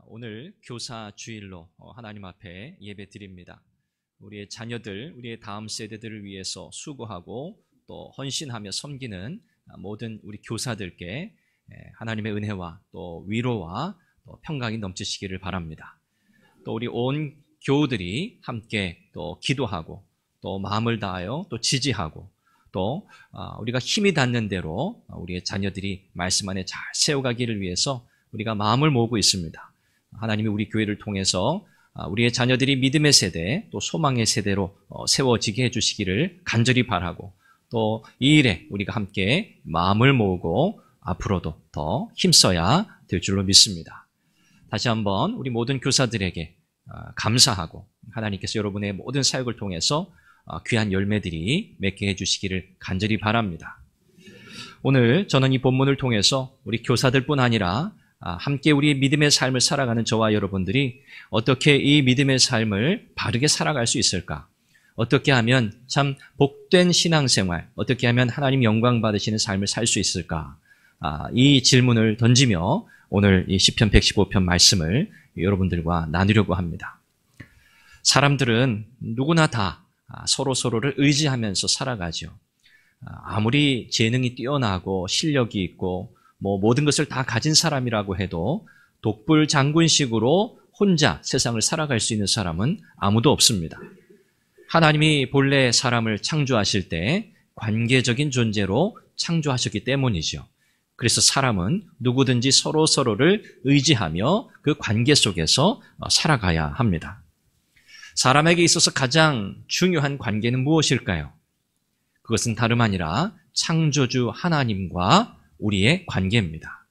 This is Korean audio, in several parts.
오늘 교사 주일로 하나님 앞에 예배 드립니다. 우리의 자녀들, 우리의 다음 세대들을 위해서 수고하고 또 헌신하며 섬기는 모든 우리 교사들께 하나님의 은혜와 또 위로와 또 평강이 넘치시기를 바랍니다. 또 우리 온 교우들이 함께 또 기도하고 또 마음을 다하여 또 지지하고 또 우리가 힘이 닿는 대로 우리의 자녀들이 말씀 안에 잘 세워가기를 위해서 우리가 마음을 모으고 있습니다. 하나님이 우리 교회를 통해서 우리의 자녀들이 믿음의 세대 또 소망의 세대로 세워지게 해주시기를 간절히 바라고 또 이 일에 우리가 함께 마음을 모으고 앞으로도 더 힘써야 될 줄로 믿습니다. 다시 한번 우리 모든 교사들에게 감사하고 하나님께서 여러분의 모든 사역을 통해서 귀한 열매들이 맺게 해주시기를 간절히 바랍니다. 오늘 저는 이 본문을 통해서 우리 교사들뿐 아니라 함께 우리 믿음의 삶을 살아가는 저와 여러분들이 어떻게 이 믿음의 삶을 바르게 살아갈 수 있을까? 어떻게 하면 참 복된 신앙생활, 어떻게 하면 하나님 영광 받으시는 삶을 살 수 있을까? 이 질문을 던지며 오늘 이 시편 115편 말씀을 여러분들과 나누려고 합니다. 사람들은 누구나 다 서로를 의지하면서 살아가죠. 아무리 재능이 뛰어나고 실력이 있고 모든 것을 다 가진 사람이라고 해도 독불 장군식으로 혼자 세상을 살아갈 수 있는 사람은 아무도 없습니다. 하나님이 본래 사람을 창조하실 때 관계적인 존재로 창조하셨기 때문이죠. 그래서 사람은 누구든지 서로를 의지하며 그 관계 속에서 살아가야 합니다. 사람에게 있어서 가장 중요한 관계는 무엇일까요? 그것은 다름 아니라 창조주 하나님과 우리의 관계입니다.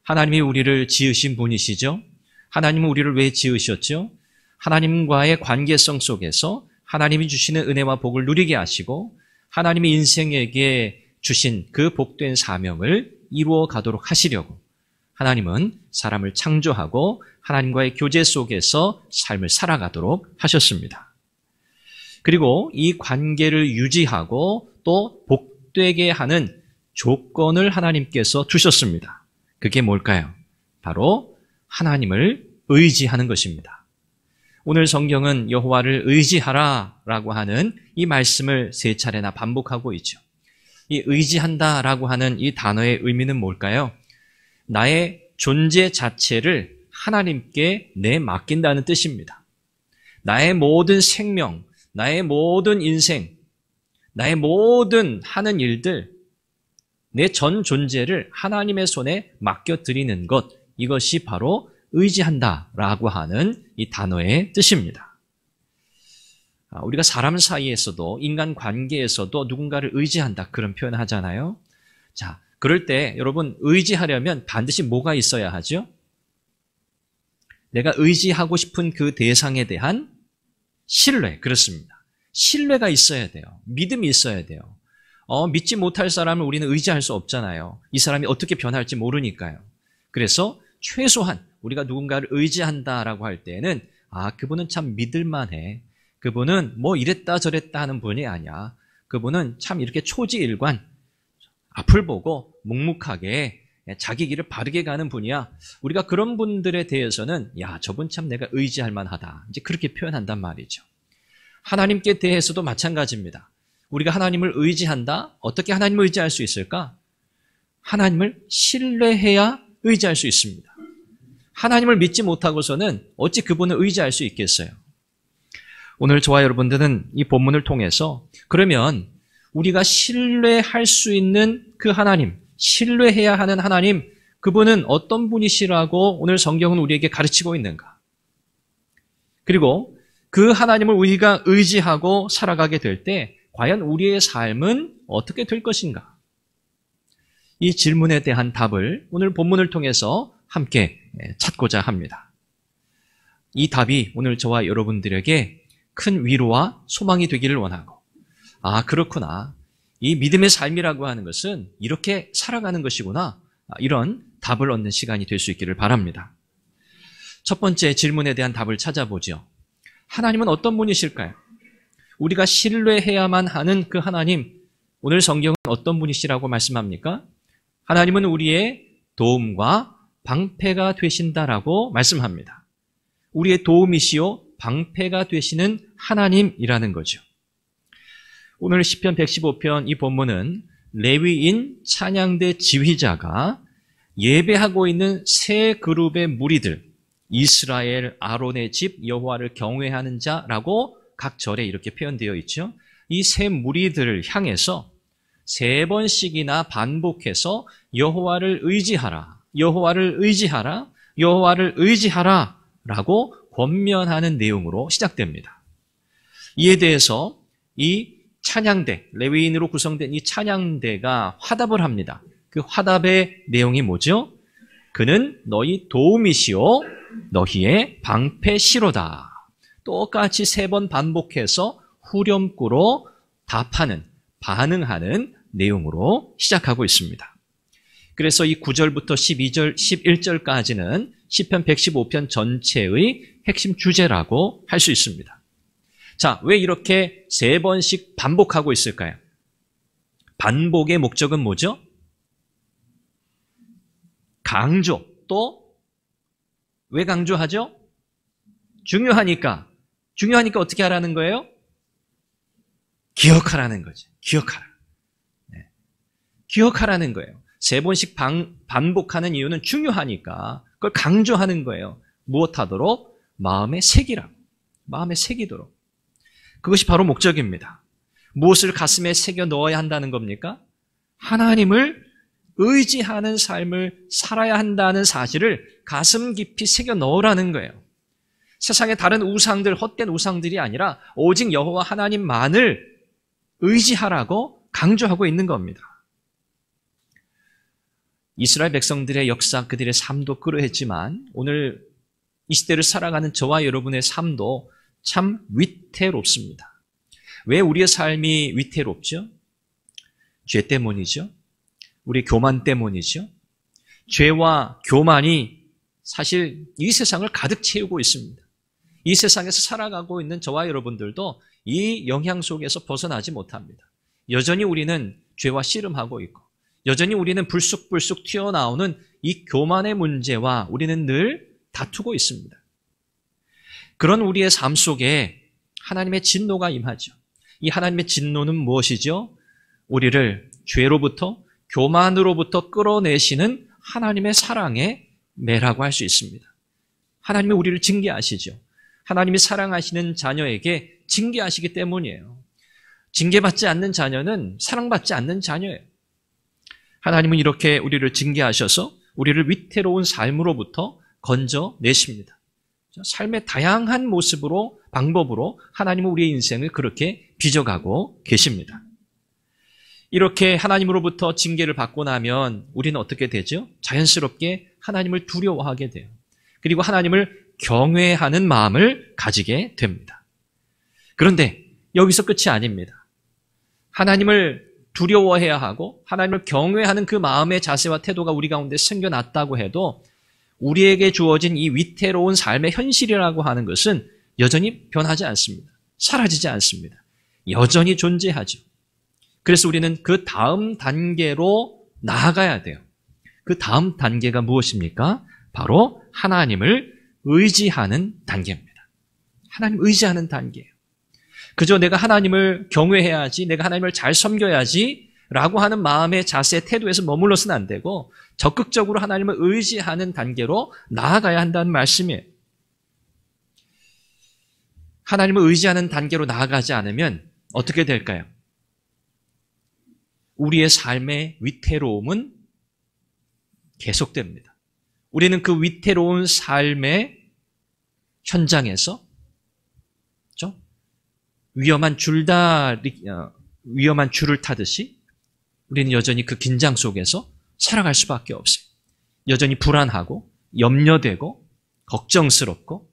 하나님이 우리를 지으신 분이시죠. 하나님은 우리를 왜 지으셨죠? 하나님과의 관계성 속에서 하나님이 주시는 은혜와 복을 누리게 하시고 하나님이 인생에게 주신 그 복된 사명을 이루어 가도록 하시려고 하나님은 사람을 창조하고 하나님과의 교제 속에서 삶을 살아가도록 하셨습니다. 그리고 이 관계를 유지하고 또 복되게 하는 조건을 하나님께서 두셨습니다. 그게 뭘까요? 바로 하나님을 의지하는 것입니다. 오늘 성경은 여호와를 의지하라라고 하는 이 말씀을 3차례나 반복하고 있죠. 이 의지한다라고 하는 이 단어의 의미는 뭘까요? 나의 존재 자체를 하나님께 내맡긴다는 뜻입니다. 나의 모든 생명, 나의 모든 인생, 나의 모든 하는 일들, 내 전 존재를 하나님의 손에 맡겨드리는 것, 이것이 바로 의지한다라고 하는 이 단어의 뜻입니다. 우리가 사람 사이에서도 인간 관계에서도 누군가를 의지한다 그런 표현을 하잖아요. 자, 그럴 때 여러분 의지하려면 반드시 뭐가 있어야 하죠? 내가 의지하고 싶은 그 대상에 대한 신뢰, 그렇습니다. 신뢰가 있어야 돼요. 믿음이 있어야 돼요. 믿지 못할 사람을 우리는 의지할 수 없잖아요. 이 사람이 어떻게 변할지 모르니까요. 그래서 최소한 우리가 누군가를 의지한다라고 할 때는 그분은 참 믿을만해. 그분은 뭐 이랬다 저랬다 하는 분이 아니야. 그분은 참 이렇게 초지일관, 앞을 보고 묵묵하게 자기 길을 바르게 가는 분이야. 우리가 그런 분들에 대해서는 저분 참 내가 의지할 만하다. 이제 그렇게 표현한단 말이죠. 하나님께 대해서도 마찬가지입니다. 우리가 하나님을 의지한다? 어떻게 하나님을 의지할 수 있을까? 하나님을 신뢰해야 의지할 수 있습니다. 하나님을 믿지 못하고서는 어찌 그분을 의지할 수 있겠어요? 오늘 저와 여러분들은 이 본문을 통해서 그러면 우리가 신뢰할 수 있는 그 하나님, 신뢰해야 하는 하나님, 그분은 어떤 분이시라고 오늘 성경은 우리에게 가르치고 있는가? 그리고 그 하나님을 우리가 의지하고 살아가게 될 때 과연 우리의 삶은 어떻게 될 것인가? 이 질문에 대한 답을 오늘 본문을 통해서 함께 찾고자 합니다. 이 답이 오늘 저와 여러분들에게 큰 위로와 소망이 되기를 원하고 그렇구나. 이 믿음의 삶이라고 하는 것은 이렇게 살아가는 것이구나. 이런 답을 얻는 시간이 될 수 있기를 바랍니다. 첫 번째 질문에 대한 답을 찾아보죠. 하나님은 어떤 분이실까요? 우리가 신뢰해야만 하는 그 하나님, 오늘 성경은 어떤 분이시라고 말씀합니까? 하나님은 우리의 도움과 방패가 되신다라고 말씀합니다. 우리의 도움이시요 방패가 되시는 하나님이라는 거죠. 오늘 시편 115편 이 본문은 레위인 찬양대 지휘자가 예배하고 있는 세 그룹의 무리들, 이스라엘 아론의 집 여호와를 경외하는 자라고 각 절에 이렇게 표현되어 있죠. 이 세 무리들을 향해서 세 번씩이나 반복해서 여호와를 의지하라, 여호와를 의지하라, 여호와를 의지하라 라고 권면하는 내용으로 시작됩니다. 이에 대해서 이 찬양대, 레위인으로 구성된 이 찬양대가 화답을 합니다. 그 화답의 내용이 뭐죠? 그는 너희 도움이시오 너희의 방패시로다. 똑같이 세 번 반복해서 후렴구로 답하는, 반응하는 내용으로 시작하고 있습니다. 그래서 이 9절부터 12절, 11절까지는 시편 115편 전체의 핵심 주제라고 할 수 있습니다. 자, 왜 이렇게 세 번씩 반복하고 있을까요? 반복의 목적은 뭐죠? 강조. 또 왜 강조하죠? 중요하니까. 중요하니까 어떻게 하라는 거예요? 기억하라는 거죠. 기억하라. 네. 기억하라는 거예요. 세 번씩 반복하는 이유는 중요하니까 그걸 강조하는 거예요. 무엇하도록? 마음에 새기라고. 마음에 새기도록. 그것이 바로 목적입니다. 무엇을 가슴에 새겨 넣어야 한다는 겁니까? 하나님을 의지하는 삶을 살아야 한다는 사실을 가슴 깊이 새겨 넣으라는 거예요. 세상의 다른 우상들, 헛된 우상들이 아니라 오직 여호와 하나님만을 의지하라고 강조하고 있는 겁니다. 이스라엘 백성들의 역사, 그들의 삶도 그러했지만 오늘 이 시대를 살아가는 저와 여러분의 삶도 참 위태롭습니다. 왜 우리의 삶이 위태롭죠? 죄 때문이죠. 우리 교만 때문이죠. 죄와 교만이 사실 이 세상을 가득 채우고 있습니다. 이 세상에서 살아가고 있는 저와 여러분들도 이 영향 속에서 벗어나지 못합니다. 여전히 우리는 죄와 씨름하고 있고 여전히 우리는 불쑥불쑥 튀어나오는 이 교만의 문제와 우리는 늘 다투고 있습니다. 그런 우리의 삶 속에 하나님의 진노가 임하죠. 이 하나님의 진노는 무엇이죠? 우리를 죄로부터, 교만으로부터 끌어내시는 하나님의 사랑의 매라고 할 수 있습니다. 하나님이 우리를 징계하시죠. 하나님이 사랑하시는 자녀에게 징계하시기 때문이에요. 징계받지 않는 자녀는 사랑받지 않는 자녀예요. 하나님은 이렇게 우리를 징계하셔서 우리를 위태로운 삶으로부터 건져내십니다. 삶의 다양한 모습으로, 방법으로 하나님은 우리의 인생을 그렇게 빚어가고 계십니다. 이렇게 하나님으로부터 징계를 받고 나면 우리는 어떻게 되죠? 자연스럽게 하나님을 두려워하게 돼요. 그리고 하나님을 경외하는 마음을 가지게 됩니다. 그런데 여기서 끝이 아닙니다. 하나님을 두려워해야 하고 하나님을 경외하는 그 마음의 자세와 태도가 우리 가운데 생겨났다고 해도 우리에게 주어진 이 위태로운 삶의 현실이라고 하는 것은 여전히 변하지 않습니다. 사라지지 않습니다. 여전히 존재하죠. 그래서 우리는 그 다음 단계로 나아가야 돼요. 그 다음 단계가 무엇입니까? 바로 하나님을 의지하는 단계입니다. 하나님 의지하는 단계예요. 그저 내가 하나님을 경외해야지, 내가 하나님을 잘 섬겨야지 라고 하는 마음의 자세, 태도에서 머물러서는 안 되고 적극적으로 하나님을 의지하는 단계로 나아가야 한다는 말씀이에요. 하나님을 의지하는 단계로 나아가지 않으면 어떻게 될까요? 우리의 삶의 위태로움은 계속됩니다. 우리는 그 위태로운 삶의 현장에서 그렇죠? 위험한 줄을 타듯이 우리는 여전히 그 긴장 속에서 살아갈 수밖에 없어요. 여전히 불안하고 염려되고 걱정스럽고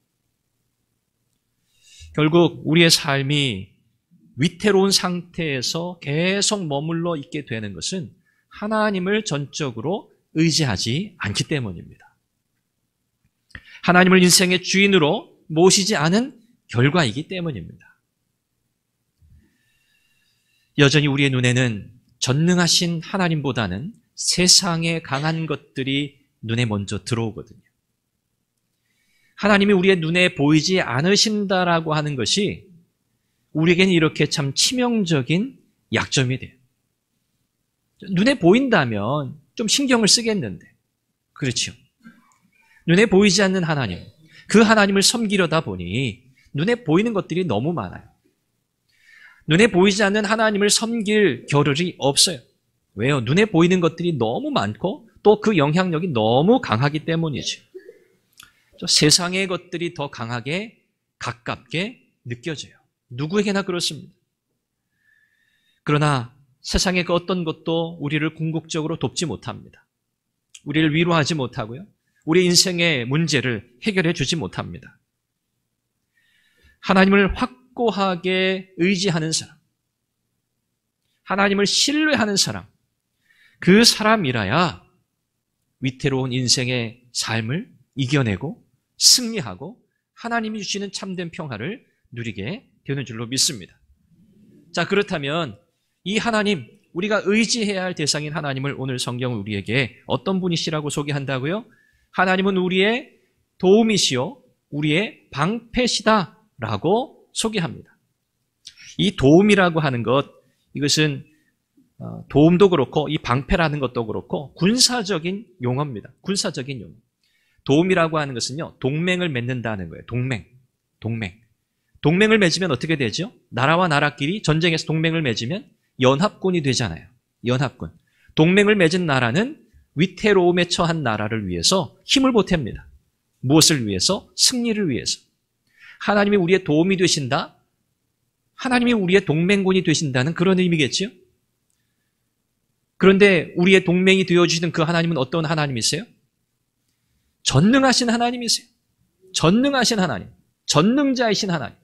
결국 우리의 삶이 위태로운 상태에서 계속 머물러 있게 되는 것은 하나님을 전적으로 의지하지 않기 때문입니다. 하나님을 인생의 주인으로 모시지 않은 결과이기 때문입니다. 여전히 우리의 눈에는 전능하신 하나님보다는 세상에 강한 것들이 눈에 먼저 들어오거든요. 하나님이 우리의 눈에 보이지 않으신다라고 하는 것이 우리에게는 이렇게 참 치명적인 약점이 돼요. 눈에 보인다면 좀 신경을 쓰겠는데, 그렇죠. 눈에 보이지 않는 하나님, 그 하나님을 섬기려다 보니 눈에 보이는 것들이 너무 많아요. 눈에 보이지 않는 하나님을 섬길 겨를이 없어요. 왜요? 눈에 보이는 것들이 너무 많고 또 그 영향력이 너무 강하기 때문이죠. 세상의 것들이 더 강하게 가깝게 느껴져요. 누구에게나 그렇습니다. 그러나 세상의 그 어떤 것도 우리를 궁극적으로 돕지 못합니다. 우리를 위로하지 못하고요. 우리 인생의 문제를 해결해 주지 못합니다. 하나님을 확고하게 의지하는 사람, 하나님을 신뢰하는 사람, 그 사람이라야 위태로운 인생의 삶을 이겨내고 승리하고 하나님이 주시는 참된 평화를 누리게 되는 줄로 믿습니다. 자, 그렇다면 이 하나님, 우리가 의지해야 할 대상인 하나님을 오늘 성경은 우리에게 어떤 분이시라고 소개한다고요? 하나님은 우리의 도움이시요 우리의 방패시다라고 소개합니다. 이 도움이라고 하는 것, 이것은 도움도 그렇고 이 방패라는 것도 그렇고 군사적인 용어입니다. 군사적인 용어. 도움이라고 하는 것은요, 동맹을 맺는다는 거예요. 동맹을 맺으면 어떻게 되죠? 나라와 나라끼리 전쟁에서 동맹을 맺으면 연합군이 되잖아요. 연합군. 동맹을 맺은 나라는 위태로움에 처한 나라를 위해서 힘을 보탭니다. 무엇을 위해서? 승리를 위해서. 하나님이 우리의 도움이 되신다? 하나님이 우리의 동맹군이 되신다는 그런 의미겠지요? 그런데 우리의 동맹이 되어주시는 그 하나님은 어떤 하나님이세요? 전능하신 하나님이세요. 전능하신 하나님. 전능자이신 하나님.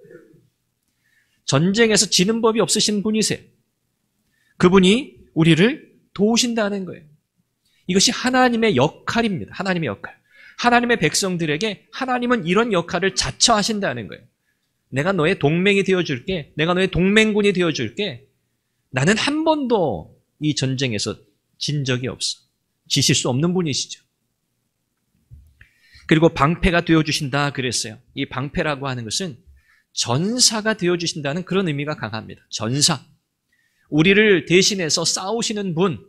전쟁에서 지는 법이 없으신 분이세요. 그분이 우리를 도우신다는 거예요. 이것이 하나님의 역할입니다. 하나님의 역할. 하나님의 백성들에게 하나님은 이런 역할을 자처하신다는 거예요. 내가 너의 동맹이 되어줄게. 내가 너의 동맹군이 되어줄게. 나는 한 번도 이 전쟁에서 진 적이 없어. 지실 수 없는 분이시죠. 그리고 방패가 되어주신다 그랬어요. 이 방패라고 하는 것은 전사가 되어주신다는 그런 의미가 강합니다. 전사. 우리를 대신해서 싸우시는 분.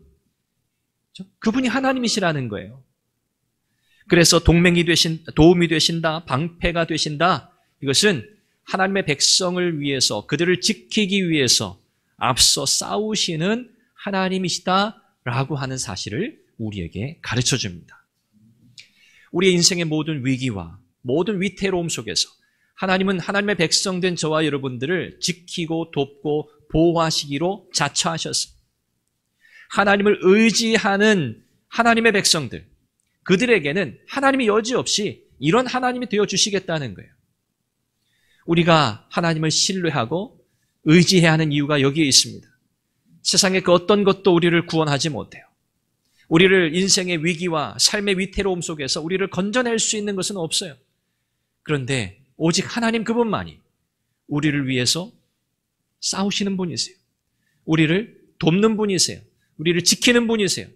그분이 하나님이시라는 거예요. 그래서 동맹이 도움이 되신다, 방패가 되신다. 이것은 하나님의 백성을 위해서, 그들을 지키기 위해서 앞서 싸우시는 하나님이시다라고 하는 사실을 우리에게 가르쳐 줍니다. 우리의 인생의 모든 위기와 모든 위태로움 속에서 하나님은 하나님의 백성된 저와 여러분들을 지키고 돕고 보호하시기로 자처하셨습니다. 하나님을 의지하는 하나님의 백성들, 그들에게는 하나님이 여지없이 이런 하나님이 되어주시겠다는 거예요. 우리가 하나님을 신뢰하고 의지해야 하는 이유가 여기에 있습니다. 세상의 그 어떤 것도 우리를 구원하지 못해요. 우리를 인생의 위기와 삶의 위태로움 속에서 우리를 건져낼 수 있는 것은 없어요. 그런데 오직 하나님 그분만이 우리를 위해서 싸우시는 분이세요. 우리를 돕는 분이세요. 우리를 지키는 분이세요.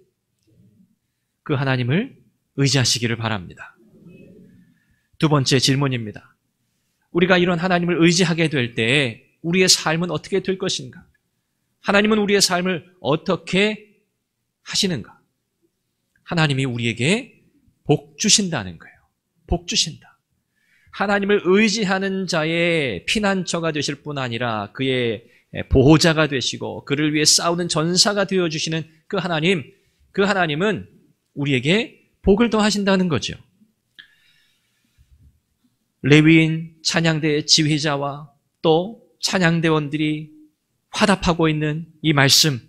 그 하나님을 의지하시기를 바랍니다. 두 번째 질문입니다. 우리가 이런 하나님을 의지하게 될 때 우리의 삶은 어떻게 될 것인가? 하나님은 우리의 삶을 어떻게 하시는가? 하나님이 우리에게 복 주신다는 거예요. 복 주신다. 하나님을 의지하는 자의 피난처가 되실 뿐 아니라 그의 보호자가 되시고 그를 위해 싸우는 전사가 되어주시는 그 하나님은 우리에게 복을 더하신다는 거죠. 레위인 찬양대의 지휘자와 또 찬양대원들이 화답하고 있는 이 말씀,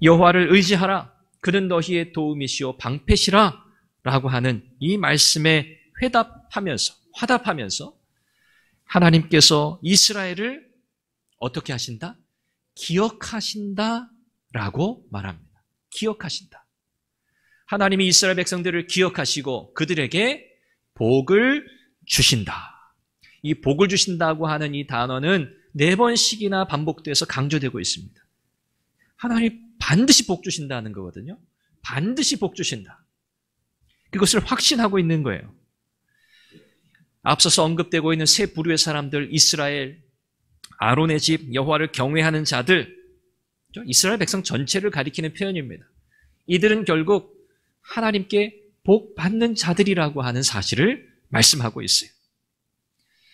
여호와를 의지하라, 그는 너희의 도움이시오 방패시라 라고 하는 이 말씀에 화답하면서 하나님께서 이스라엘을 어떻게 하신다? 기억하신다라고 말합니다. 기억하신다. 하나님이 이스라엘 백성들을 기억하시고 그들에게 복을 주신다. 이 복을 주신다고 하는 이 단어는 4번씩이나 반복돼서 강조되고 있습니다. 하나님이 반드시 복 주신다는 거거든요. 반드시 복 주신다. 그것을 확신하고 있는 거예요. 앞서서 언급되고 있는 세 부류의 사람들, 이스라엘, 아론의 집, 여호와를 경외하는 자들, 이스라엘 백성 전체를 가리키는 표현입니다. 이들은 결국 하나님께 복 받는 자들이라고 하는 사실을 말씀하고 있어요.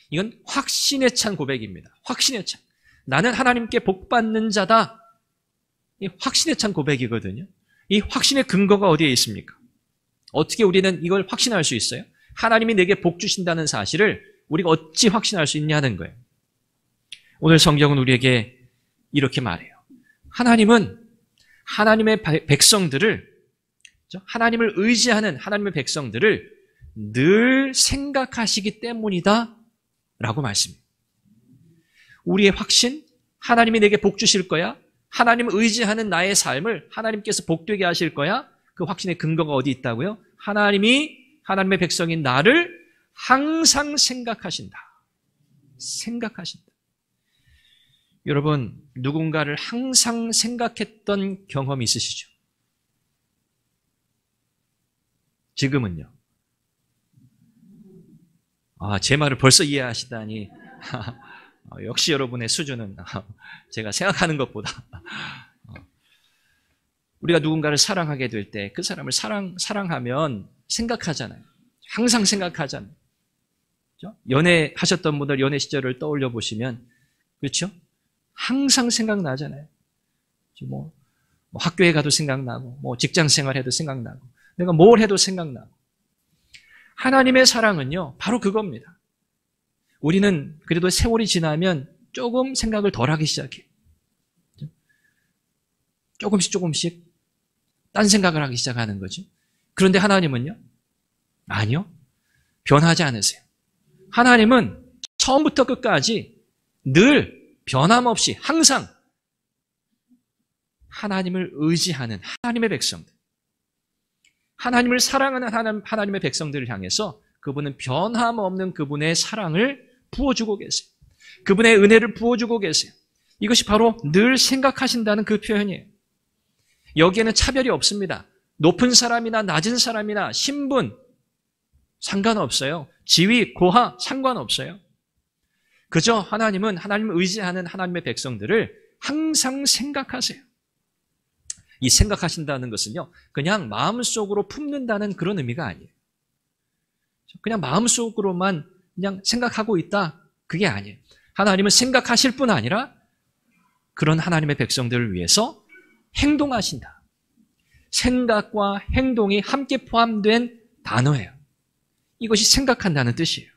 이건 확신에 찬 고백입니다. 확신에 찬. 나는 하나님께 복 받는 자다. 이 확신에 찬 고백이거든요. 이 확신의 근거가 어디에 있습니까? 어떻게 우리는 이걸 확신할 수 있어요? 하나님이 내게 복 주신다는 사실을 우리가 어찌 확신할 수 있냐는 거예요. 오늘 성경은 우리에게 이렇게 말해요. 하나님은 하나님의 백성들을, 하나님을 의지하는 하나님의 백성들을 늘 생각하시기 때문이다 라고 말씀해요. 우리의 확신, 하나님이 내게 복 주실 거야, 하나님을 의지하는 나의 삶을 하나님께서 복되게 하실 거야, 그 확신의 근거가 어디 있다고요? 하나님의 백성인 나를 항상 생각하신다. 생각하신다. 여러분, 누군가를 항상 생각했던 경험이 있으시죠? 지금은요? 제 말을 벌써 이해하시다니. 역시 여러분의 수준은 제가 생각하는 것보다. 우리가 누군가를 사랑하게 될 때 그 사람을 사랑하면 생각하잖아요. 항상 생각하잖아요. 그렇죠? 연애하셨던 분들 연애 시절을 떠올려 보시면, 그렇죠? 항상 생각나잖아요. 뭐 학교에 가도 생각나고, 뭐 직장 생활해도 생각나고, 내가 뭘 해도 생각나고. 하나님의 사랑은요, 바로 그겁니다. 우리는 그래도 세월이 지나면 조금 생각을 덜 하기 시작해요. 조금씩 딴 생각을 하기 시작하는 거죠. 그런데 하나님은요? 아니요. 변하지 않으세요. 하나님은 처음부터 끝까지 늘 변함없이 항상 하나님을 의지하는 하나님의 백성들, 하나님을 사랑하는 하나님의 백성들을 향해서 그분은 변함없는 그분의 사랑을 부어주고 계세요. 그분의 은혜를 부어주고 계세요. 이것이 바로 늘 생각하신다는 그 표현이에요. 여기에는 차별이 없습니다. 높은 사람이나 낮은 사람이나 신분 상관없어요. 지위, 고하 상관없어요. 그저 하나님은 하나님을 의지하는 하나님의 백성들을 항상 생각하세요. 이 생각하신다는 것은요, 그냥 마음속으로 품는다는 그런 의미가 아니에요. 그냥 마음속으로만 그냥 생각하고 있다, 그게 아니에요. 하나님은 생각하실 뿐 아니라 그런 하나님의 백성들을 위해서 행동하신다. 생각과 행동이 함께 포함된 단어예요. 이것이 생각한다는 뜻이에요.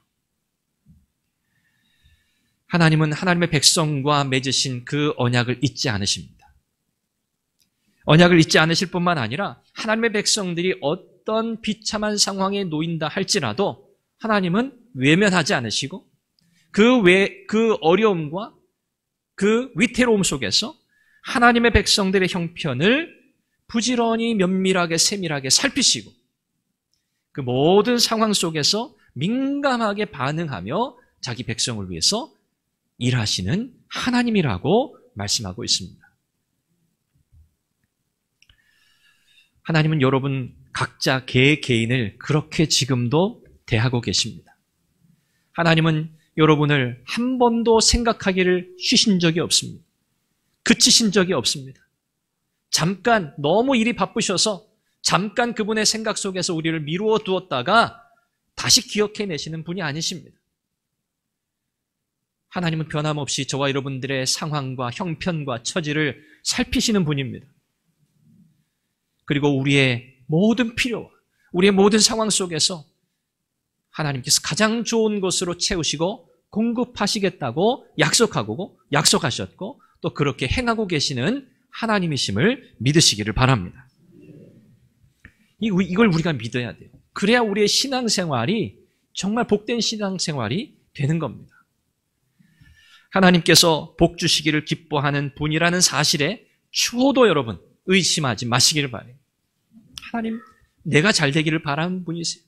하나님은 하나님의 백성과 맺으신 그 언약을 잊지 않으십니다. 언약을 잊지 않으실 뿐만 아니라 하나님의 백성들이 어떤 비참한 상황에 놓인다 할지라도 하나님은 외면하지 않으시고 그 어려움과 그 위태로움 속에서 하나님의 백성들의 형편을 부지런히 면밀하게 세밀하게 살피시고 그 모든 상황 속에서 민감하게 반응하며 자기 백성을 위해서 일하시는 하나님이라고 말씀하고 있습니다. 하나님은 여러분 각자 개개인을 그렇게 지금도 대하고 계십니다. 하나님은 여러분을 한 번도 생각하기를 쉬신 적이 없습니다. 그치신 적이 없습니다. 잠깐 너무 일이 바쁘셔서 잠깐 그분의 생각 속에서 우리를 미루어 두었다가 다시 기억해내시는 분이 아니십니다. 하나님은 변함없이 저와 여러분들의 상황과 형편과 처지를 살피시는 분입니다. 그리고 우리의 모든 필요와 우리의 모든 상황 속에서 하나님께서 가장 좋은 것으로 채우시고 공급하시겠다고 약속하셨고 또 그렇게 행하고 계시는 하나님이심을 믿으시기를 바랍니다. 이걸 우리가 믿어야 돼요. 그래야 우리의 신앙생활이 정말 복된 신앙생활이 되는 겁니다. 하나님께서 복 주시기를 기뻐하는 분이라는 사실에 추호도 여러분 의심하지 마시기를 바라요. 하나님, 내가 잘 되기를 바라는 분이세요.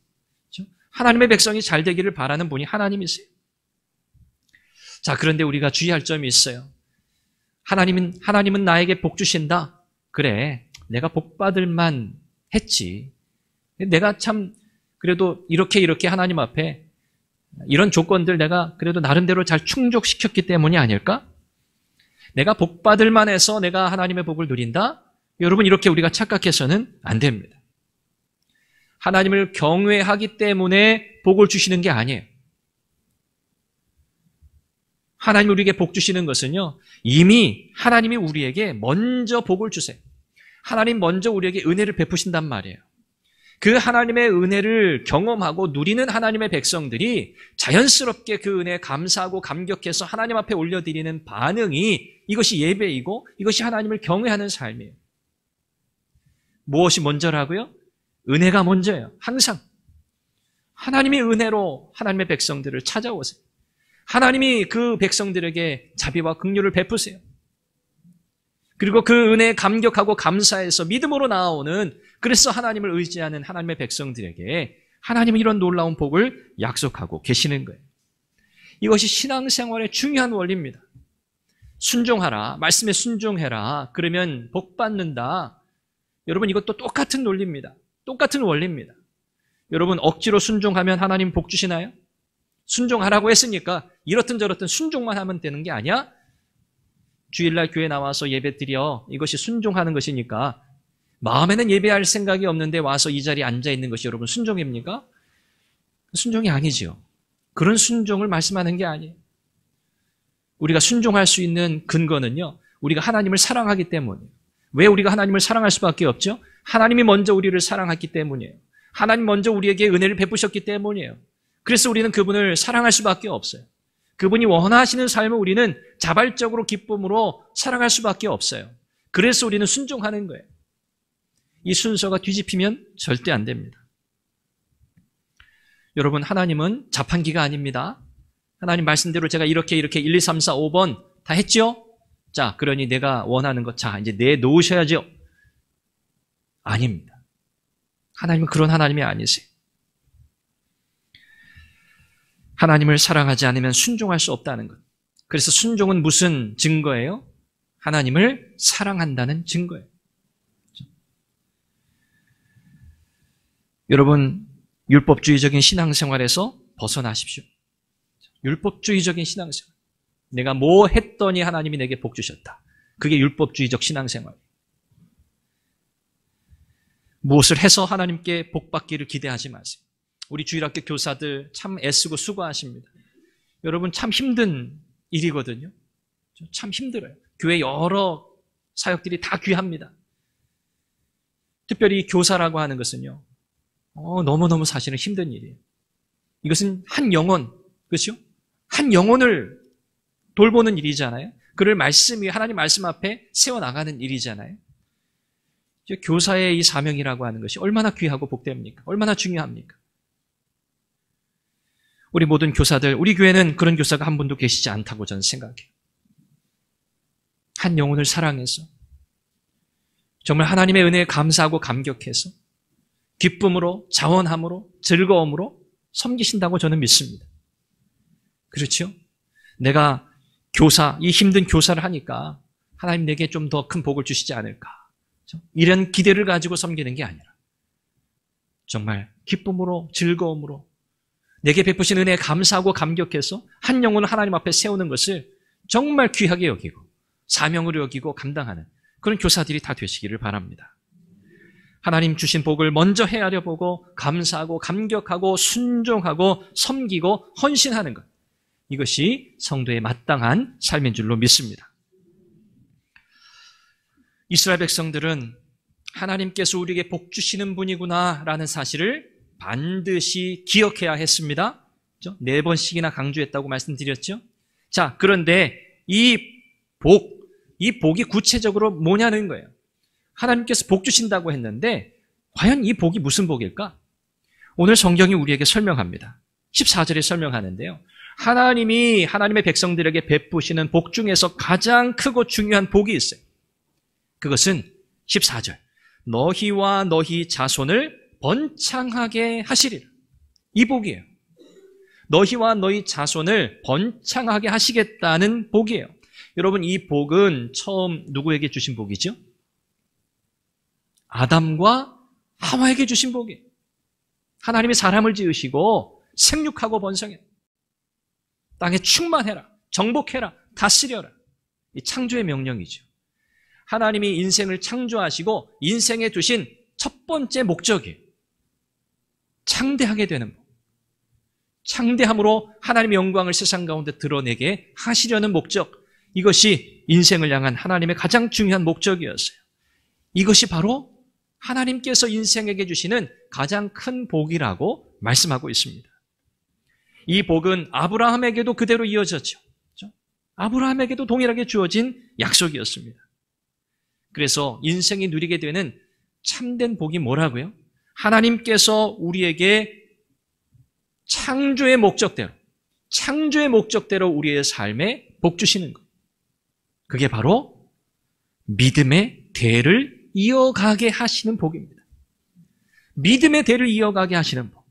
그렇죠? 하나님의 백성이 잘 되기를 바라는 분이 하나님이세요. 자, 그런데 우리가 주의할 점이 있어요. 하나님은 나에게 복 주신다. 그래, 내가 복 받을 만 했지. 내가 참 그래도 이렇게 하나님 앞에 이런 조건들 내가 그래도 나름대로 잘 충족시켰기 때문이 아닐까? 내가 복받을 만해서 내가 하나님의 복을 누린다? 여러분, 이렇게 우리가 착각해서는 안 됩니다. 하나님을 경외하기 때문에 복을 주시는 게 아니에요. 하나님 우리에게 복 주시는 것은요, 이미 하나님이 우리에게 먼저 복을 주세요. 하나님 먼저 우리에게 은혜를 베푸신단 말이에요. 그 하나님의 은혜를 경험하고 누리는 하나님의 백성들이 자연스럽게 그 은혜에 감사하고 감격해서 하나님 앞에 올려드리는 반응이 이것이 예배이고 이것이 하나님을 경외하는 삶이에요. 무엇이 먼저라고요? 은혜가 먼저예요. 항상 하나님의 은혜로 하나님의 백성들을 찾아오세요. 하나님이 그 백성들에게 자비와 긍휼을 베푸세요. 그리고 그 은혜에 감격하고 감사해서 믿음으로 나아오는, 그래서 하나님을 의지하는 하나님의 백성들에게 하나님은 이런 놀라운 복을 약속하고 계시는 거예요. 이것이 신앙생활의 중요한 원리입니다. 순종하라, 말씀에 순종해라, 그러면 복 받는다. 여러분, 이것도 똑같은 논리입니다. 똑같은 원리입니다. 여러분, 억지로 순종하면 하나님 복 주시나요? 순종하라고 했으니까 이렇든 저렇든 순종만 하면 되는 게 아니야? 주일날 교회 나와서 예배 드려, 이것이 순종하는 것이니까 마음에는 예배할 생각이 없는데 와서 이 자리에 앉아있는 것이 여러분 순종입니까? 순종이 아니죠. 그런 순종을 말씀하는 게 아니에요. 우리가 순종할 수 있는 근거는요, 우리가 하나님을 사랑하기 때문이에요. 왜 우리가 하나님을 사랑할 수밖에 없죠? 하나님이 먼저 우리를 사랑했기 때문이에요. 하나님 먼저 우리에게 은혜를 베푸셨기 때문이에요. 그래서 우리는 그분을 사랑할 수밖에 없어요. 그분이 원하시는 삶을 우리는 자발적으로 기쁨으로 살아갈 수밖에 없어요. 그래서 우리는 순종하는 거예요. 이 순서가 뒤집히면 절대 안 됩니다. 여러분, 하나님은 자판기가 아닙니다. 하나님 말씀대로 제가 이렇게 1, 2, 3, 4, 5번 다 했죠? 자, 그러니 내가 원하는 것, 자, 이제 내놓으셔야죠. 아닙니다. 하나님은 그런 하나님이 아니세요. 하나님을 사랑하지 않으면 순종할 수 없다는 것. 그래서 순종은 무슨 증거예요? 하나님을 사랑한다는 증거예요. 여러분, 율법주의적인 신앙생활에서 벗어나십시오. 율법주의적인 신앙생활. 내가 뭐 했더니 하나님이 내게 복 주셨다. 그게 율법주의적 신앙생활. 무엇을 해서 하나님께 복 받기를 기대하지 마세요. 우리 주일학교 교사들 참 애쓰고 수고하십니다. 여러분, 참 힘든 일이거든요. 참 힘들어요. 교회 여러 사역들이 다 귀합니다. 특별히 교사라고 하는 것은요, 너무너무 사실은 힘든 일이에요. 이것은 한 영혼, 그렇죠? 한 영혼을 돌보는 일이잖아요. 그를 말씀 위에, 하나님 말씀 앞에 세워나가는 일이잖아요. 교사의 이 사명이라고 하는 것이 얼마나 귀하고 복됩니까? 얼마나 중요합니까? 우리 모든 교사들, 우리 교회는 그런 교사가 한 분도 계시지 않다고 저는 생각해요. 한 영혼을 사랑해서 정말 하나님의 은혜에 감사하고 감격해서 기쁨으로, 자원함으로, 즐거움으로 섬기신다고 저는 믿습니다. 그렇죠? 내가 교사, 이 힘든 교사를 하니까 하나님 내게 좀 더 큰 복을 주시지 않을까, 이런 기대를 가지고 섬기는 게 아니라 정말 기쁨으로, 즐거움으로 내게 베푸신 은혜에 감사하고 감격해서 한 영혼을 하나님 앞에 세우는 것을 정말 귀하게 여기고 사명으로 여기고 감당하는 그런 교사들이 다 되시기를 바랍니다. 하나님 주신 복을 먼저 헤아려 보고 감사하고 감격하고 순종하고 섬기고 헌신하는 것, 이것이 성도의 마땅한 삶인 줄로 믿습니다. 이스라엘 백성들은 하나님께서 우리에게 복 주시는 분이구나라는 사실을 반드시 기억해야 했습니다. 4번씩이나 강조했다고 말씀드렸죠. 자, 그런데 이 복이 구체적으로 뭐냐는 거예요. 하나님께서 복 주신다고 했는데 과연 이 복이 무슨 복일까? 오늘 성경이 우리에게 설명합니다. 14절에 설명하는데요. 하나님이 하나님의 백성들에게 베푸시는 복 중에서 가장 크고 중요한 복이 있어요. 그것은 14절. 너희와 너희 자손을 번창하게 하시리라. 이 복이에요. 너희와 너희 자손을 번창하게 하시겠다는 복이에요. 여러분, 이 복은 처음 누구에게 주신 복이죠? 아담과 하와에게 주신 복이에요. 하나님이 사람을 지으시고 생육하고 번성해. 땅에 충만해라. 정복해라. 다스려라. 이 창조의 명령이죠. 하나님이 인생을 창조하시고 인생에 두신 첫 번째 목적이에요. 창대하게 되는 법. 창대함으로 하나님의 영광을 세상 가운데 드러내게 하시려는 목적. 이것이 인생을 향한 하나님의 가장 중요한 목적이었어요. 이것이 바로 하나님께서 인생에게 주시는 가장 큰 복이라고 말씀하고 있습니다. 이 복은 아브라함에게도 그대로 이어졌죠. 그렇죠? 아브라함에게도 동일하게 주어진 약속이었습니다. 그래서 인생이 누리게 되는 참된 복이 뭐라고요? 하나님께서 우리에게 창조의 목적대로 우리의 삶에 복 주시는 것. 그게 바로 믿음의 대를 이어가게 하시는 복입니다. 믿음의 대를 이어가게 하시는 복.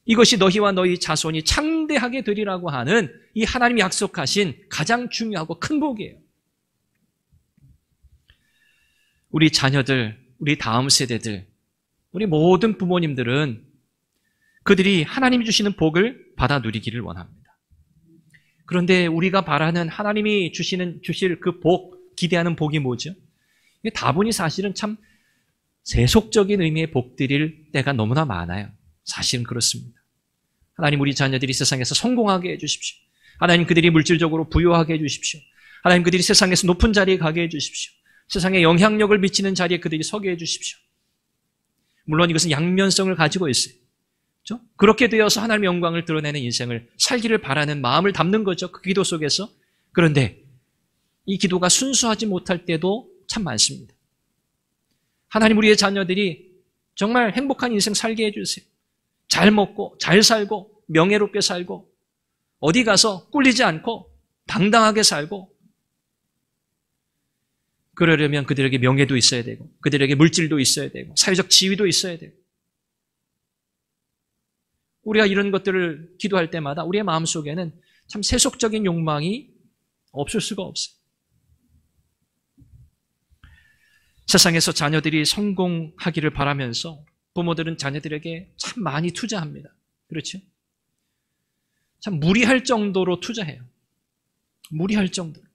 이것이 너희와 너희 자손이 창대하게 되리라고 하는 이 하나님이 약속하신 가장 중요하고 큰 복이에요. 우리 자녀들, 우리 다음 세대들, 우리 모든 부모님들은 그들이 하나님이 주시는 복을 받아 누리기를 원합니다. 그런데 우리가 바라는 하나님이 주실 그 복, 기대하는 복이 뭐죠? 다분히 사실은 참 세속적인 의미의 복들일 때가 너무나 많아요. 사실은 그렇습니다. 하나님 우리 자녀들이 세상에서 성공하게 해주십시오. 하나님 그들이 물질적으로 부유하게 해주십시오. 하나님 그들이 세상에서 높은 자리에 가게 해주십시오. 세상에 영향력을 미치는 자리에 그들이 서게 해주십시오. 물론 이것은 양면성을 가지고 있어요. 그렇죠? 그렇게 되어서 하나님의 영광을 드러내는 인생을 살기를 바라는 마음을 담는 거죠. 그 기도 속에서. 그런데 이 기도가 순수하지 못할 때도 참 많습니다. 하나님 우리의 자녀들이 정말 행복한 인생 살게 해주세요. 잘 먹고 잘 살고 명예롭게 살고 어디 가서 꿀리지 않고 당당하게 살고 그러려면 그들에게 명예도 있어야 되고 그들에게 물질도 있어야 되고 사회적 지위도 있어야 되고 우리가 이런 것들을 기도할 때마다 우리의 마음속에는 참 세속적인 욕망이 없을 수가 없어요. 세상에서 자녀들이 성공하기를 바라면서 부모들은 자녀들에게 참 많이 투자합니다. 그렇죠? 참 무리할 정도로 투자해요. 무리할 정도로.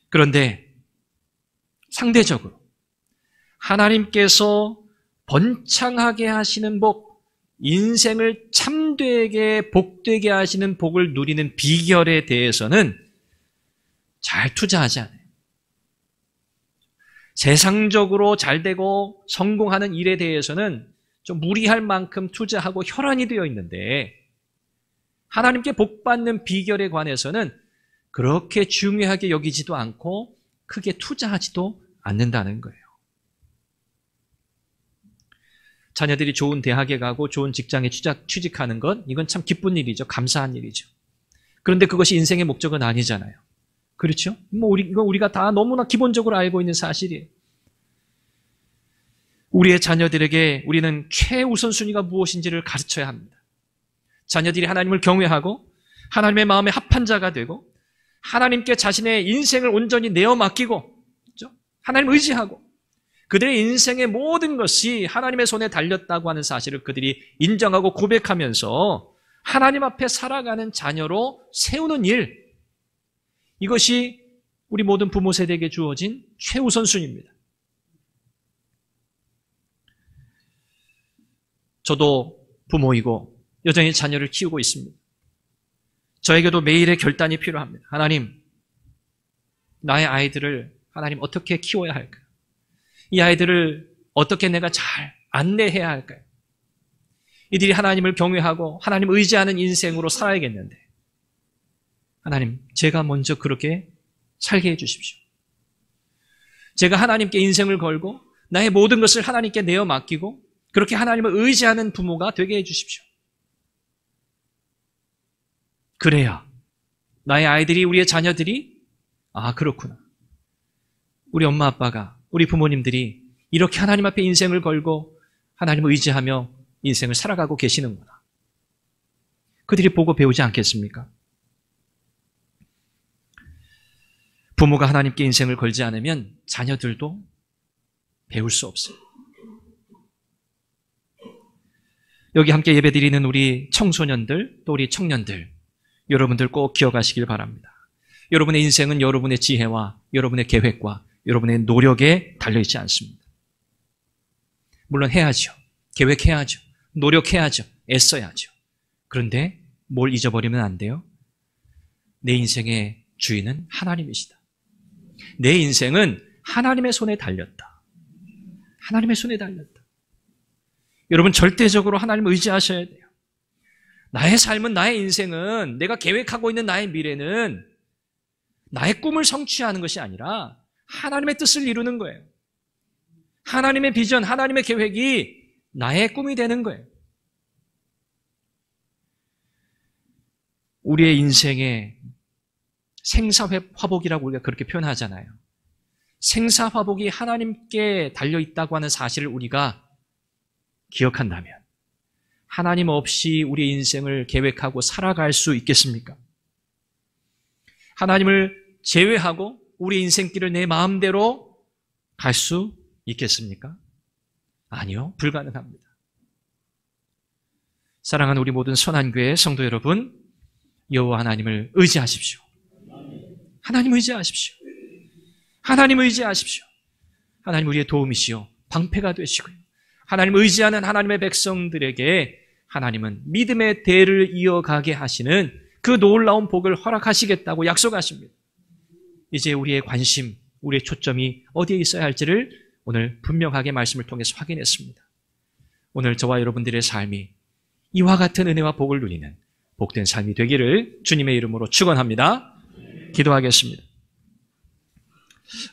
그런데 상대적으로 하나님께서 번창하게 하시는 복, 인생을 참되게 복되게 하시는 복을 누리는 비결에 대해서는 잘 투자하지 않아요. 세상적으로 잘되고 성공하는 일에 대해서는 좀 무리할 만큼 투자하고 혈안이 되어 있는데 하나님께 복받는 비결에 관해서는 그렇게 중요하게 여기지도 않고 크게 투자하지도 않는다는 거예요. 자녀들이 좋은 대학에 가고 좋은 직장에 취직하는 것, 이건 참 기쁜 일이죠. 감사한 일이죠. 그런데 그것이 인생의 목적은 아니잖아요. 그렇죠? 이건 우리가 다 너무나 기본적으로 알고 있는 사실이에요. 우리의 자녀들에게 우리는 최우선순위가 무엇인지를 가르쳐야 합니다. 자녀들이 하나님을 경외하고 하나님의 마음에 합한 자가 되고 하나님께 자신의 인생을 온전히 내어 맡기고 그렇죠? 하나님을 의지하고 그들의 인생의 모든 것이 하나님의 손에 달렸다고 하는 사실을 그들이 인정하고 고백하면서 하나님 앞에 살아가는 자녀로 세우는 일, 이것이 우리 모든 부모 세대에게 주어진 최우선순위입니다. 저도 부모이고 여전히 자녀를 키우고 있습니다. 저에게도 매일의 결단이 필요합니다. 하나님, 나의 아이들을 하나님 어떻게 키워야 할까요? 이 아이들을 어떻게 내가 잘 안내해야 할까요? 이들이 하나님을 경외하고 하나님 의지하는 인생으로 살아야겠는데 하나님, 제가 먼저 그렇게 살게 해주십시오. 제가 하나님께 인생을 걸고 나의 모든 것을 하나님께 내어 맡기고 그렇게 하나님을 의지하는 부모가 되게 해주십시오. 그래야 나의 아이들이, 우리의 자녀들이 그렇구나. 우리 엄마 아빠가, 우리 부모님들이 이렇게 하나님 앞에 인생을 걸고 하나님을 의지하며 인생을 살아가고 계시는구나. 그들이 보고 배우지 않겠습니까? 부모가 하나님께 인생을 걸지 않으면 자녀들도 배울 수 없어요. 여기 함께 예배드리는 우리 청소년들, 또 우리 청년들, 여러분들 꼭 기억하시길 바랍니다. 여러분의 인생은 여러분의 지혜와 여러분의 계획과 여러분의 노력에 달려있지 않습니다. 물론 해야죠. 계획해야죠. 노력해야죠. 애써야죠. 그런데 뭘 잊어버리면 안 돼요? 내 인생의 주인은 하나님이시다. 내 인생은 하나님의 손에 달렸다. 하나님의 손에 달렸다. 여러분 절대적으로 하나님을 의지하셔야 돼요. 나의 삶은, 나의 인생은, 내가 계획하고 있는 나의 미래는 나의 꿈을 성취하는 것이 아니라 하나님의 뜻을 이루는 거예요. 하나님의 비전, 하나님의 계획이 나의 꿈이 되는 거예요. 우리의 인생의 생사화복이라고 우리가 그렇게 표현하잖아요. 생사화복이 하나님께 달려있다고 하는 사실을 우리가 기억한다면 하나님 없이 우리의 인생을 계획하고 살아갈 수 있겠습니까? 하나님을 제외하고 우리 인생길을 내 마음대로 갈 수 있겠습니까? 아니요, 불가능합니다. 사랑하는 우리 모든 선한교회 성도 여러분, 여호와 하나님을 의지하십시오. 하나님 의지하십시오. 하나님 의지하십시오. 하나님 우리의 도움이시요 방패가 되시고요. 하나님 의지하는 하나님의 백성들에게 하나님은 믿음의 대를 이어가게 하시는 그 놀라운 복을 허락하시겠다고 약속하십니다. 이제 우리의 관심, 우리의 초점이 어디에 있어야 할지를 오늘 분명하게 말씀을 통해서 확인했습니다. 오늘 저와 여러분들의 삶이 이와 같은 은혜와 복을 누리는 복된 삶이 되기를 주님의 이름으로 축원합니다. 기도하겠습니다.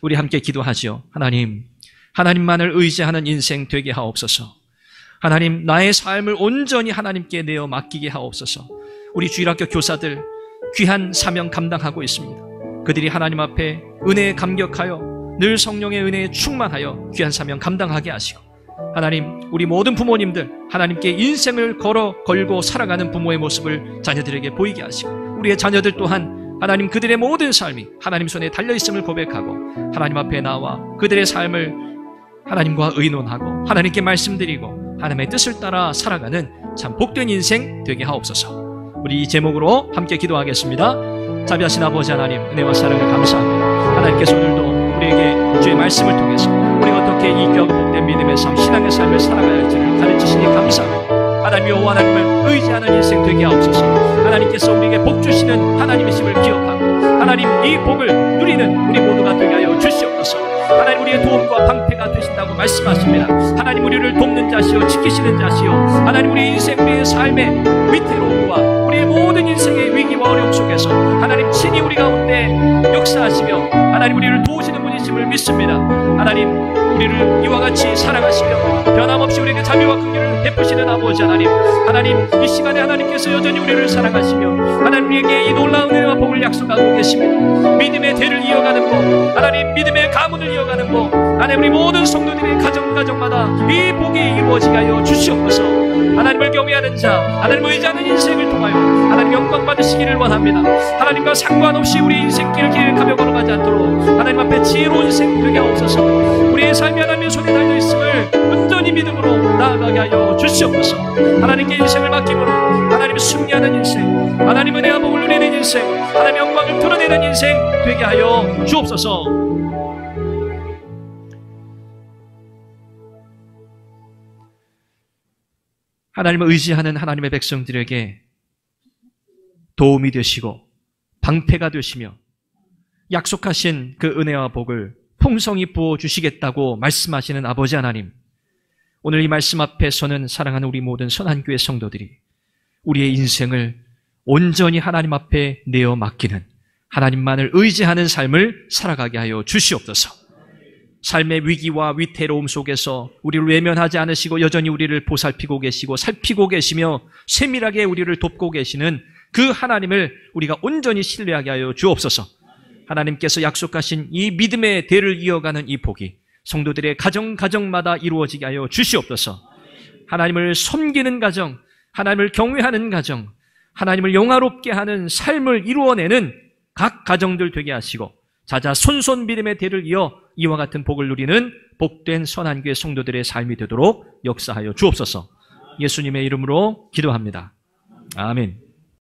우리 함께 기도하지요. 하나님, 하나님만을 의지하는 인생 되게 하옵소서. 하나님, 나의 삶을 온전히 하나님께 내어 맡기게 하옵소서. 우리 주일학교 교사들 귀한 사명 감당하고 있습니다. 그들이 하나님 앞에 은혜에 감격하여 늘 성령의 은혜에 충만하여 귀한 사명 감당하게 하시고, 하나님, 우리 모든 부모님들 하나님께 인생을 걸고 살아가는 부모의 모습을 자녀들에게 보이게 하시고, 우리의 자녀들 또한 하나님 그들의 모든 삶이 하나님 손에 달려있음을 고백하고 하나님 앞에 나와 그들의 삶을 하나님과 의논하고 하나님께 말씀드리고 하나님의 뜻을 따라 살아가는 참 복된 인생 되게 하옵소서. 우리 이 제목으로 함께 기도하겠습니다. 자비하신 아버지 하나님, 은혜와 사랑을 감사합니다. 하나님께서 오늘도 우리에게 주의 말씀을 통해서 우리가 어떻게 이 귀하고 복된 믿음의 삶, 신앙의 삶을 살아가야 할지를 가르치시니 감사합니다. 하나님, 여호와 하나님을 의지하는 인생 되게 하옵소서. 하나님께서 우리에게 복 주시는 하나님이심을 기억하고 하나님 이 복을 누리는 우리 모두가 되게 하여 주시옵소서. 하나님, 우리의 도움과 방패가 되신다고 말씀하십니다. 하나님, 우리를 돕는 자시오, 지키시는 자시오. 하나님, 우리의 인생, 우리의 삶의 위태로움과 우리의 모든 인생의 위기와 어려움 속에서 하나님 친히 우리 가운데 역사하시며 하나님 우리를 도우시는 분이심을 믿습니다. 하나님, 우리를 이와 같이 사랑하시며 변함없이 우리에게 자비와 긍휼을 베푸시는 아버지 하나님, 하나님 이 시간에 하나님께서 여전히 우리를 사랑하시며 하나님 우리에게 이 놀라운 은혜와 복을 약속하고 계십니다. 믿음의 대를 이어가는 복, 하나님 믿음의 가문을 이어가는 복, 하나님 우리 모든 성도들의 가정마다 이 복이 이루어지게 하여 주시옵소서. 하나님을 경외하는 자, 하나님을 의지하는 인생을 통하여 하나님 영광 받으시기를 원합니다. 하나님과 상관없이 우리 인생길 계획하며 걸어가지 않도록 하나님 앞에 지혜로운 인생 되게 하옵소서. 우리의 삶이 하나님의 손에 달려있음을 온전히 믿음으로 나아가게 하여 주시옵소서. 하나님께 인생을 맡김으로 하나님을 승리하는 인생, 하나님 은혜와 복을 누리는 인생, 하나님 영광을 드러내는 인생 되게 하여 주옵소서. 하나님을 의지하는 하나님의 백성들에게 도움이 되시고 방패가 되시며 약속하신 그 은혜와 복을 풍성히 부어주시겠다고 말씀하시는 아버지 하나님, 오늘 이 말씀 앞에서는 사랑하는 우리 모든 선한교회 성도들이 우리의 인생을 온전히 하나님 앞에 내어 맡기는, 하나님만을 의지하는 삶을 살아가게 하여 주시옵소서. 삶의 위기와 위태로움 속에서 우리를 외면하지 않으시고 여전히 우리를 보살피고 계시고 살피고 계시며 세밀하게 우리를 돕고 계시는 그 하나님을 우리가 온전히 신뢰하게 하여 주옵소서. 하나님께서 약속하신 이 믿음의 대를 이어가는 이 복이 성도들의 가정마다 이루어지게 하여 주시옵소서. 하나님을 섬기는 가정, 하나님을 경외하는 가정, 하나님을 영화롭게 하는 삶을 이루어내는 각 가정들 되게 하시고 자자손손 믿음의 대를 이어 이와 같은 복을 누리는 복된 선한교회 성도들의 삶이 되도록 역사하여 주옵소서. 예수님의 이름으로 기도합니다. 아멘.